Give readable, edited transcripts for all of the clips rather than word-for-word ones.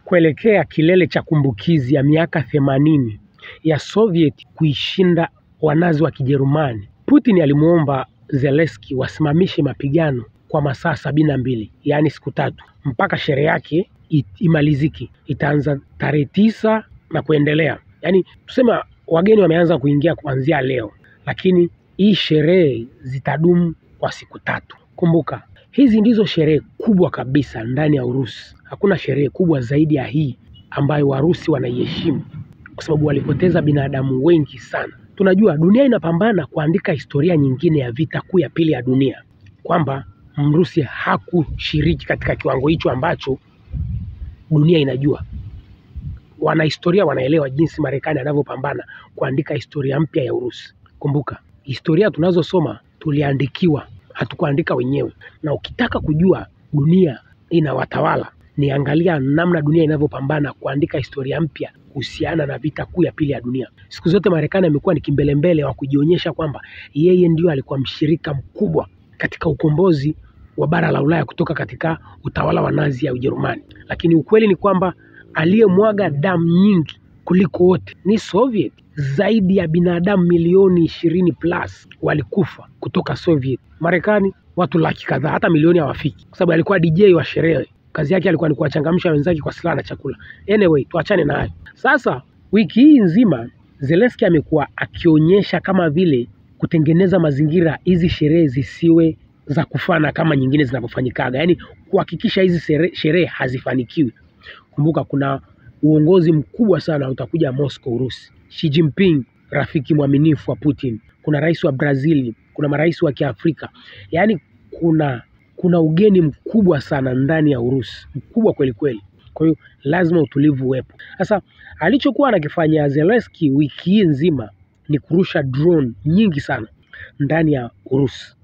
kuelekea kilele cha kumbukizi ya miaka 80 ya Soviet kuishinda wanazi wa Kijerumani, Putin alimuomba Zelensky wasimamishe mapigano kwa masaa 72, yaani siku 3, mpaka sherehe yake imaliziki. Itaanza tarehe 9 na kuendelea. Yaani tuseme wageni wameanza kuingia kuanzia leo, lakini hii sherehe zitadumu kwa siku 3. Kumbuka, hizi ndizo sherehe kubwa kabisa ndani ya Urusi. Hakuna sherehe kubwa zaidi ya hii ambayo Warusi wanaiheshimu, kwa sababu walipoteza binadamu wengi sana. Tunajua dunia inapambana kuandika historia nyingine ya vita kuu ya pili ya dunia, kwamba Mrusi hakushiriki katika kiwango hicho ambacho dunia inajua. Wanahistoria wanaelewa jinsi Marekani anavyopambana kuandika historia mpya ya Urusi. Kumbuka, historia tunazosoma tuliandikiwa, hatukuandika wenyewe. Na ukitaka kujua dunia inawatawala, niangalia namna dunia inavyopambana kuandika historia mpya kuhusiana na vita kuu ya pili ya dunia. Siku zote Marekani amekuwa ni kimbelembele wa kujionyesha kwamba yeye ndio alikuwa mshirika mkubwa katika ukombozi wa bara la Ulaya kutoka katika utawala wa Nazi ya Ujerumani. Lakini ukweli ni kwamba aliyemwaga damu nyingi kuliko wote ni Soviet. Zaidi ya binadamu milioni 20+ walikufa kutoka Soviet. Marekani watu laki kadhaa, hata milioni hawafiki, kwa sababu alikuwa DJ wa sherehe. Kazi yake alikuwa ni kuwachangamsha wenzake kwa silaha na chakula. Anyway, tuachane na hayo. Sasa wiki hii nzima Zelensky amekuwa akionyesha kama vile kutengeneza mazingira hizi sherehe zisiwe za kufana kama nyingine zinapofanyikaga, yaani kuhakikisha hizi sherehe hazifanikiwi. Kumbuka kuna uongozi mkubwa sana utakuja Moscow, Urusi. Xi Jinping, rafiki mwaminifu wa Putin. Kuna rais wa Brazil, kuna marais wa Kiafrika. Yaani kuna ugeni mkubwa sana ndani ya Urusi, mkubwa kweli kweli. Kwa hiyo lazima utulivu uwepo. Sasa alichokuwa anakifanya Zelensky wiki hii nzima ni kurusha drone nyingi sana ndani ya Urusi.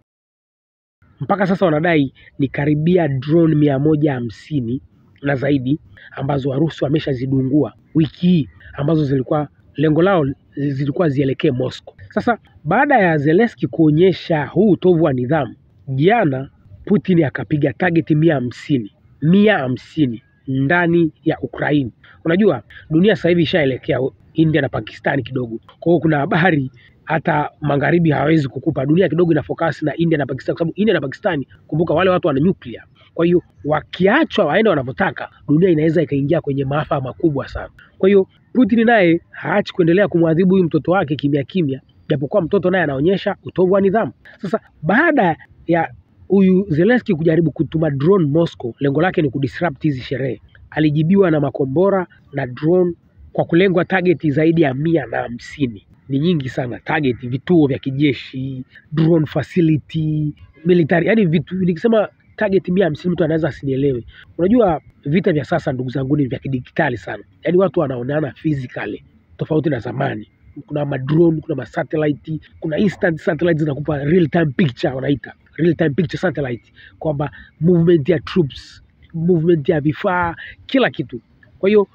Mpaka sasa wanadai ni karibia drone 150 na zaidi ambazo Warusi wameshazidungua wiki hii, ambazo zilikuwa lengo lao zilikuwa zielekee Moscow. Sasa baada ya Zelensky kuonyesha huu utovu wa nidhamu, jana Putin akapiga target 150 ndani ya Ukraine. Unajua dunia sasa hivi ishaelekea India na Pakistan kidogo. Kwa hiyo kuna habari hata magharibi hawezi kukupa. Dunia kidogo ina focus na India na Pakistan, kwa sababu India na Pakistan, kumbuka wale watu wana nuclear. Kwa hiyo wakiachwa waende wanavyotaka, dunia inaweza ikaingia kwenye maafa makubwa sana. Kwa hiyo Putin naye haachi kuendelea kumwadhibu huyu mtoto wake kimya kimya, japokuwa mtoto naye anaonyesha utovu wa nidhamu. Sasa baada ya huyu Zelensky kujaribu kutuma drone Moscow, lengo lake ni kudisrupt hizi sherehe, alijibiwa na makombora na drone kwa kulengwa target zaidi ya 150. Ni nyingi sana target, vituo vya kijeshi, drone facility, military, yani vitu. Nikisema target 150 mtu anaweza asinielewe. Unajua vita vya sasa ndugu zangu ni vya kidijitali sana. Yaani watu wanaonana physically tofauti na zamani. Kuna drone, kuna satellite, kuna instant satellites zinakupa real time picture, wanaita real time picture satellite, kwamba movement ya troops, movement ya vifaa, kila kitu. Kwa hiyo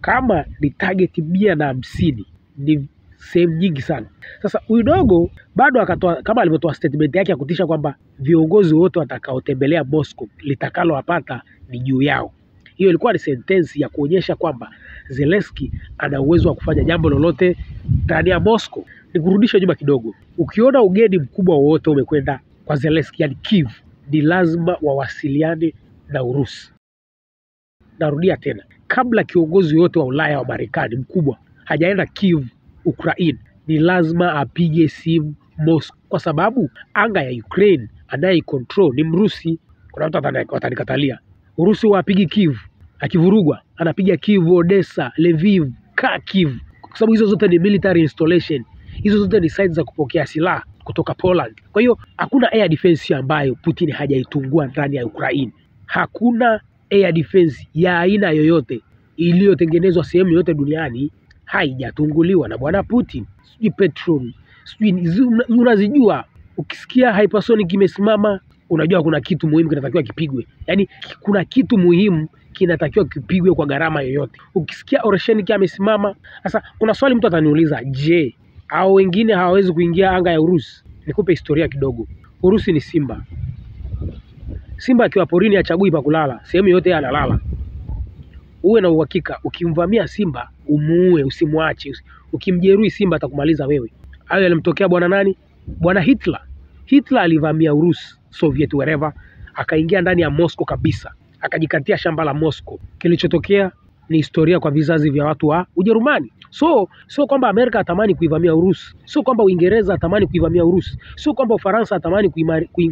kama ni target 150 ni sehemu nyingi sana. Sasa huyu dogo bado akatoa, kama alivyotoa statement yake ya kutisha kwamba viongozi wote watakaotembelea Moscow litakalo wapata ni juu yao. Hiyo ilikuwa ni sentence ya kuonyesha kwamba Zelensky ana uwezo wa kufanya jambo lolote ndani ya Moscow. Nikurudisha nyuma kidogo. Ukiona ugeni mkubwa wowote umekwenda kwa Zelensky, yani Kiev, ni lazima wawasiliane na Urusi. Narudia tena, kabla kiongozi yote wa Ulaya wa Marekani mkubwa hajaenda Kiev, Ukraine, ni lazima apige simu Moscow, kwa sababu anga ya Ukraine anayecontrol ni Mrusi. Kuna watu watanikatalia, Urusi wapigi Kiev, akivurugwa anapiga Kiev, Odessa, Lviv, Kharkiv, kwa sababu hizo zote ni military installation. Hizo zote ni sites za kupokea silaha kutoka Poland. Kwa hiyo hakuna air defense ambayo Putin hajaitungua ndani ya Ukraine. Hakuna air defense ya aina yoyote iliyotengenezwa sehemu yote duniani haijatunguliwa na bwana Putin. Sijui petrol, sijui unazijua. Ukisikia hypersonic imesimama, unajua kuna kitu muhimu kinatakiwa kipigwe. Yaani kuna kitu muhimu kinatakiwa kipigwe kwa gharama yoyote. Ukisikia oceanic amesimama, sasa kuna swali mtu ataniuliza, je, hao wengine hawawezi kuingia anga ya Urusi? Nikupe historia kidogo. Urusi ni simba. Simba akiwa porini hachagui pa kulala, sehemu yote analala. uwe na uhakika ukimvamia simba umuue, usimwache. Ukimjeruhi simba atakumaliza wewe. Hayo yalimtokea bwana nani? Bwana Hitler. Hitler alivamia Urusi, Soviet wherever, akaingia ndani ya Moscow kabisa, akajikatia shamba la Moscow. Kilichotokea ni historia kwa vizazi vya watu wa Ujerumani. Sio kwamba Amerika atamani kuivamia Urusi, sio kwamba Uingereza atamani kuivamia Urusi, sio kwamba Ufaransa atamani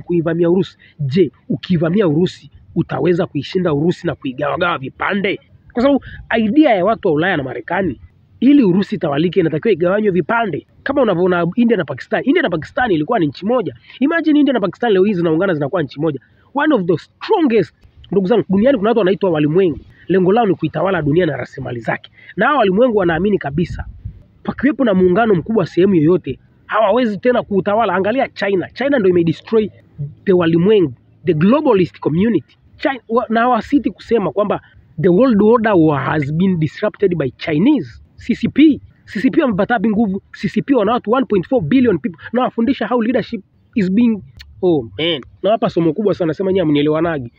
kuivamia Urusi. Je, ukivamia Urusi utaweza kuishinda Urusi na kuigawagawa vipande? Kwa sababu idea ya watu wa Ulaya na Marekani, ili Urusi tawalike inatakiwa igawanywe vipande. Kama unavyoona India na Pakistan. India na Pakistan ilikuwa ni nchi moja. Imagine India na Pakistan leo hizi zinaungana zinakuwa nchi moja. One of the strongest, ndugu zangu, duniani kuna watu wanaitwa walimwengu. Lengo lao ni kuitawala dunia na rasilimali zake. Na hao walimwengu wanaamini kabisa pakiwepo na muungano mkubwa sehemu yoyote hawawezi tena kuutawala. Angalia China. China ndio imedestroy the walimwengu, the globalist community. China, na wasiti kusema kwamba the world order has been disrupted by Chinese. CCP wamepata nguvu. CCP wana watu 1.4 billion people. Na wafundisha how leadership is being, oh man. Na hapa somo kubwa sana, nasema nyinyi mnielewanagi.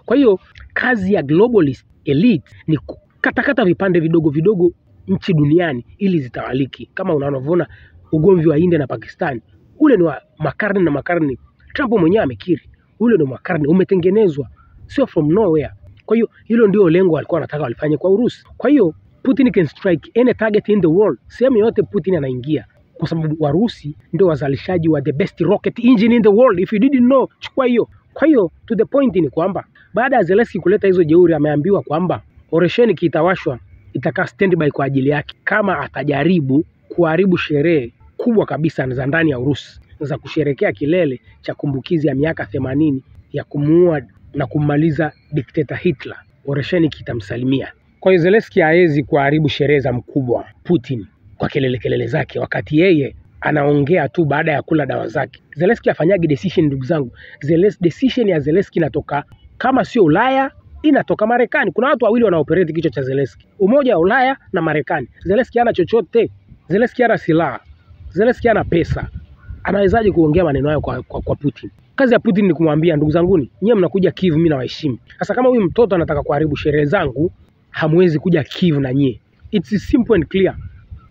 Kwa hiyo kazi ya globalist elite ni kukatakata vipande vidogo vidogo nchi duniani ili zitawaliki. Kama unavyoona ugomvi wa India na Pakistan, ule ni wa makarne na makarne. Trump mwenyewe amekiri ule ni makarne, umetengenezwa, sio from nowhere. Kwa hiyo hilo ndio lengo alikuwa anataka walifanye kwa Urusi. Kwa hiyo Putin can strike any target in the world. Sehemu yote Putin anaingia, kwa sababu Warusi ndio wazalishaji wa the best rocket engine in the world. If you didn't know, chukua hiyo. Kwa hiyo to the point ni kwamba baada ya Zelensky kuleta hizo jeuri, ameambiwa kwamba operesheni kitawashwa itakaa standby kwa ajili yake kama atajaribu kuharibu sherehe kubwa kabisa za ndani ya Urusi za kusherekea kilele cha kumbukizi ya miaka 80 ya kumuua na kummaliza dikteta Hitler. Operesheni kitamsalimia. Kwa hiyo Zelensky haezi kuharibu sherehe za mkubwa Putin kwa kelele zake, wakati yeye anaongea tu baada ya kula dawa zake. Zelensky afanyagi decision, ndugu zangu. Decision ya Zelensky inatoka, kama sio Ulaya inatoka Marekani. Kuna watu wawili wanaoperate kichwa cha Zelensky, umoja wa Ulaya na Marekani. Zelensky hana chochote. Zelensky hana silaha. Zelensky hana pesa. Anawezaje kuongea maneno hayo kwa Putin? Kazi ya Putin ni kumwambia, ndugu zanguni, nyie mnakuja Kiev, mimi nawaheshimu. Sasa kama huyu mtoto anataka kuharibu sherehe zangu, hamwezi kuja Kiev na nyie. It's simple and clear.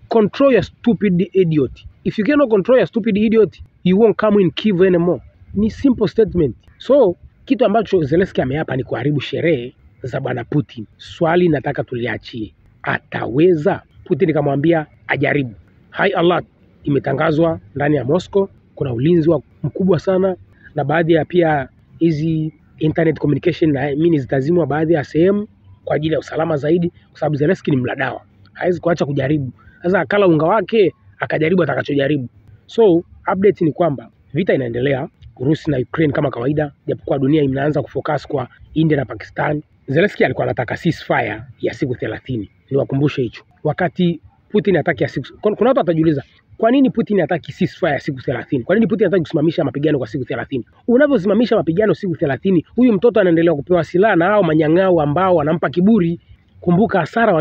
Control your stupid idiot. If you cannot control your stupid idiot, you won't come in Kiev anymore. Ni simple statement. So kitu ambacho Zelensky ameapa ni kuharibu sherehe za bwana Putin. Swali nataka tuliachie, ataweza? Putin kamwambia ajaribu. High alert imetangazwa ndani ya Moscow. Kuna ulinzi mkubwa sana, na baadhi ya pia hizi internet communication na mini zitazimwa baadhi ya sehemu kwa ajili ya usalama zaidi, kwa sababu Zelensky ni mladawa, hawezi kuacha kujaribu. Sasa akala unga wake akajaribu atakachojaribu. So update ni kwamba vita inaendelea Urusi na Ukraine kama kawaida, japokuwa dunia inaanza kufocus kwa India na Pakistan. Zelensky alikuwa anataka ceasefire ya siku 30. Niwakumbushe hicho. Wakati Putin ataki ya siku, kuna watu watajiuliza, kwa nini Putin ataki ceasefire ya siku 30? Kwa nini Putin ataki kusimamisha mapigano kwa siku 30? Unavyosimamisha mapigano siku 30, huyu mtoto anaendelea kupewa silaha na hao manyang'ao ambao wanampa kiburi. Kumbuka hasara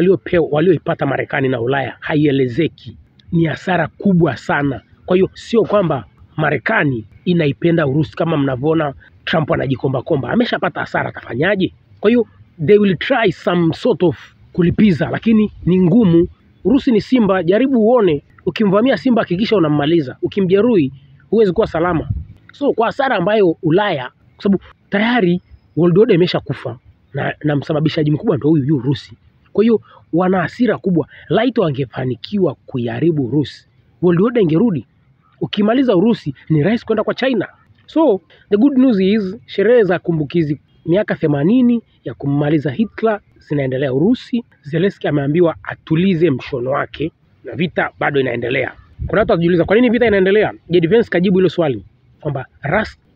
walioipata Marekani na Ulaya haielezeki. Ni hasara kubwa sana. Kwa hiyo sio kwamba Marekani inaipenda Urusi kama mnavyoona Trump anajikomba. Ameshapata hasara, atafanyaje? Kwa hiyo they will try some sort of kulipiza, lakini ni ngumu. Urusi ni simba, jaribu uone. Ukimvamia simba hakikisha unammaliza. Ukimjeruhi huwezi kuwa salama. So kwa hasara ambayo Ulaya, kwa sababu tayari world order imeshakufa na msababishaji mkubwa ndio huyu Urusi. Kwa hiyo wana hasira kubwa. Laito wangefanikiwa kuiharibu Urusi, world order ingerudi. Ukimaliza Urusi ni rahisi kwenda kwa China. So the good news is sherehe za kumbukizi miaka 80 ya kummaliza Hitler zinaendelea Urusi. Zelensky ameambiwa atulize mshono wake na vita bado inaendelea. Kuna watu wanajiuliza kwa nini vita inaendelea? Jedivens kajibu hilo swali kwamba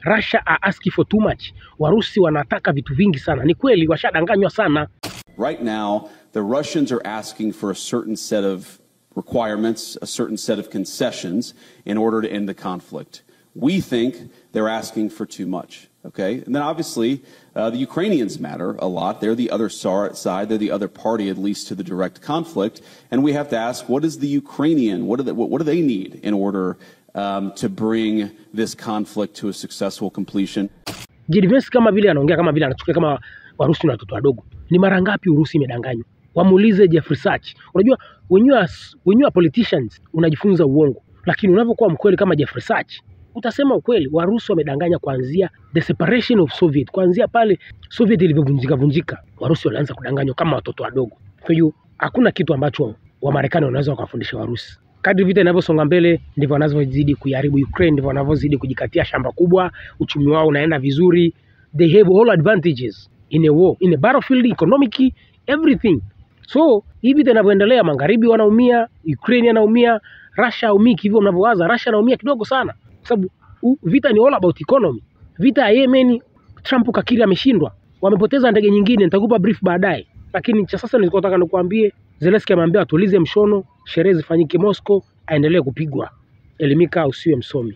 Russia are asking for too much. Warusi wanataka vitu vingi sana. Ni kweli, washadanganywa sana. Right now, the Russians are asking for a certain set of requirements, a certain set of concessions in order to end the conflict. We think they're asking for too much, okay? And then obviously, the Ukrainians matter a lot. They're the other side. They're the other party, at least to the direct conflict. And we have to ask, what is the Ukrainian, what do they need in order to bring this conflict to a successful completion? Jedivens kama vile anaongea kama vile anachukia kama Warusi na watoto wadogo. Ni mara ngapi Urusi imedanganywa? Wamuulize Jeffrey Sachs. Unajua when you are politicians unajifunza uongo, lakini unapokuwa mkweli kama Jeffrey Sachs utasema ukweli. Warusi wamedanganya kuanzia the separation of Soviet, kuanzia pale Soviet ilivyovunjika. Warusi walianza kudanganywa kama watoto wadogo. Kwa hiyo hakuna kitu ambacho Wamarekani wanaweza wakafundisha Warusi. Kadri vita inavyosonga mbele ndivyo wanavyozidi kuiharibu Ukraine, ndivyo wanavyozidi kujikatia shamba kubwa, uchumi wao unaenda vizuri. They have all advantages in a war, in a battlefield, economic, everything. So hivi vita inavyoendelea, magharibi wanaumia, Ukraine anaumia, Russia haumii hivyo mnavyowaza. Russia anaumia kidogo sana kwa sababu vita ni all about economy. Vita ya Yemen, Trump kakiri ameshindwa, wamepoteza ndege nyingine, nitakupa brief baadaye. Lakini cha sasa nilikuwa nikuambie, Zelensky ameambia atulize mshono, sherehe zifanyike Moscow, aendelee kupigwa. Elimika, usiwe msomi.